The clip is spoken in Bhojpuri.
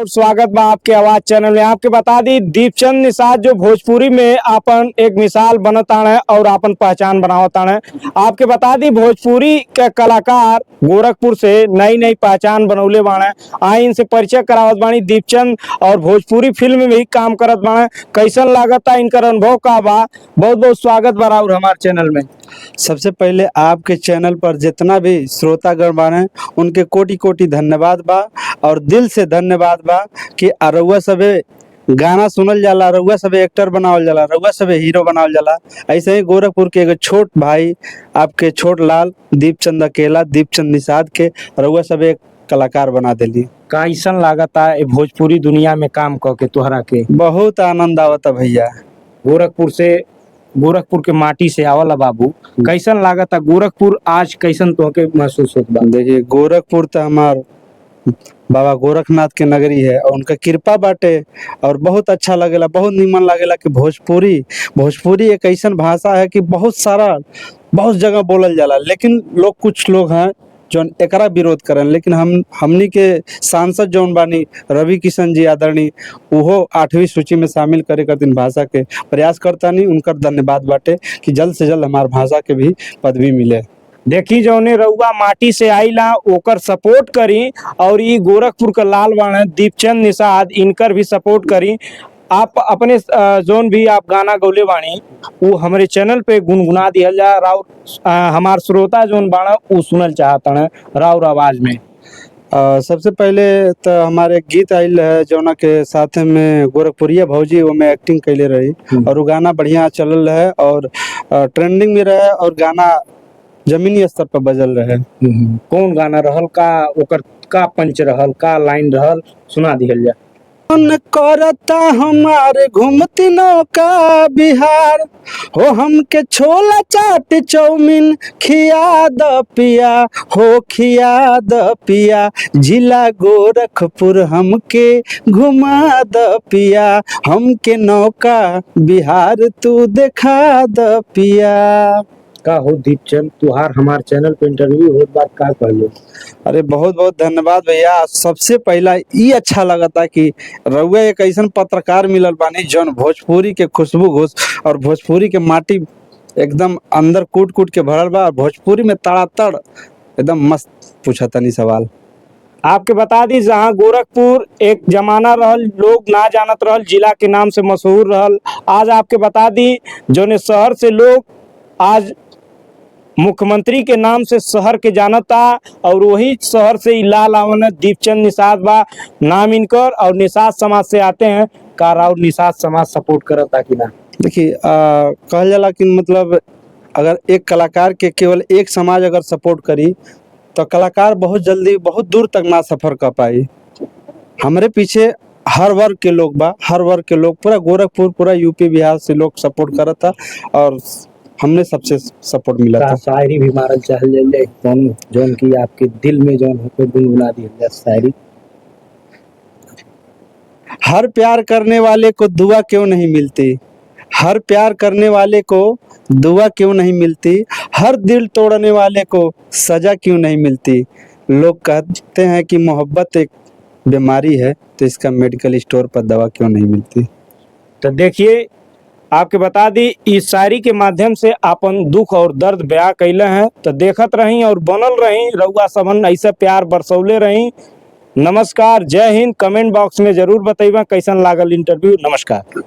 और स्वागत बा आपके आवाज चैनल में। आपके बता दी दीपचंद निषाद जो भोजपुरी में अपन एक मिसाल बनतान है और अपन पहचान बनावतान है। आपके बता दी भोजपुरी के कलाकार गोरखपुर से नई नई पहचान बनौले बाणे। आई इनसे परिचय करावत बानी। दीपचंद और भोजपुरी फिल्म में भी काम करत बाणे। कैसन लागता इनकर अनुभव का बा। बहुत बहुत स्वागत बा और हमारे चैनल में। सबसे पहले आपके चैनल पर जितना भी श्रोतागण बाने उनके कोटि कोटि धन्यवाद बा और दिल से धन्यवाद बा कि रउआ सबे गाना सुनल जाला, रउआ सबे एक्टर बनावल जाला, रउआ सबे हीरो बनावल जाला। ऐसे ही गोरखपुर के एगो छोट भाई आपके छोट लाल दीपचंद अकेला दीपचंद निषाद के रउआ सबे एक कलाकार बना देली। कैसन लागता है भोजपुरी दुनिया में काम करके तोहरा के? बहुत आनंद आवता भैया। गोरखपुर के माटी से आवला बाबू। कैसन लागता गोरखपुर आज कैसन तोहके महसूस होत बा? देखिए गोरखपुर तो हमार बाबा गोरखनाथ के नगरी है और उनका कृपा बाटे और बहुत अच्छा लगेला, बहुत निमन लगेला कि भोजपुरी एक ऐसन भाषा है कि बहुत जगह बोलल जाला। लेकिन कुछ लोग हैं जो एकरा विरोध करन, लेकिन हमनी के सांसद जौन बानी रवि किशन जी आदरणीय वो 8वीं सूची में शामिल करे खातिर भाषा के प्रयास करतानी। उनकर धन्यवाद बाटे कि जल्द से जल्द हमार भाषा के भी पदवी मिले। देखी जौने रउआ माटी से आईला ओकर सपोर्ट करी और ये गोरखपुर का लाल बाण दीपचंद निषाद इनकर भी सपोर्ट करी। आप अपने जोन भी आप गाना गौले बाणी वो हमारे चैनल पे गुनगुना दिया जा राउर हमार श्रोता जोन बाणा वो सुनल चाहता है राउर आवाज में। सबसे पहले तो हमारे गीत आयल है जौना के साथ में गोरखपुरिया भौजी वो में एक्टिंग कैले रही और वो गाना बढ़िया चलल है और ट्रेंडिंग में रहे और गाना जमीनी स्तर पर बजल रहे। कौन गाना रहल का ओकर का पंच रहल का लाइन रहल सुना दिहल जा। मन करता हमारे घूमती नौका बिहार हो हमके छोला चाट चौमिन खिया द पिया हो खिया द पिया जिला गोरखपुर हमके घुमा द पिया हमके नौका बिहार तू देखा द पिया। का हो दीपचंद तुहार हमार चैनल पे इंटरव्यू होत बात का कहलो? अरे बहुत बहुत धन्यवाद भैया। सबसे पहला ये अच्छा लगता कि रउआ एक ऐसा पत्रकार मिलल बानी जौन भोजपुरी के खुशबू घोष और भोजपुरी के माटी एकदम अंदर कूट कूट के भरल बा और भोजपुरी में तड़ातड़ एकदम मस्त पूछा तनी सवाल। आपके बता दी जहाँ गोरखपुर एक जमाना रहल लोग ना जानत रहल जिला के नाम से मशहूर रहल। आज आपके बता दी जौने शहर से लोग आज मुख्यमंत्री के नाम से शहर के जानता और वही शहर से ही लाल आवन दीपचंद निषाद बा नाम इनकर और निषाद समाज से आते हैं। का और निषाद समाज सपोर्ट करता कि ना? देखिए कहल जाला कि मतलब अगर एक कलाकार के केवल एक समाज अगर सपोर्ट करी तो कलाकार बहुत जल्दी बहुत दूर तक ना सफर कर पाई। हमारे पीछे हर वर्ग के लोग बा, हर वर्ग के लोग पूरा गोरखपुर पूरा यूपी बिहार से लोग सपोर्ट करता और हमने सबसे सपोर्ट मिला था। शायरी भी मारल चाहल जाए कौन जौन की आपके दिल में जौन होके गुनगुना दिया शायरी। हर प्यार करने वाले को दुआ क्यों नहीं मिलती, हर प्यार करने वाले को दुआ क्यों नहीं मिलती, हर दिल तोड़ने वाले को सजा क्यों नहीं मिलती। लोग कहते हैं कि मोहब्बत एक बीमारी है तो इसका मेडिकल स्टोर पर दवा क्यों नहीं मिलती। तो देखिए आपके बता दी इस शायरी के माध्यम से अपन दुख और दर्द बयां कैले हैं। तो देखत रही और बनल रही रउआ सबन ऐसे प्यार बरसौले रही। नमस्कार, जय हिंद। कमेंट बॉक्स में जरूर बताइबा कैसन लागल इंटरव्यू। नमस्कार।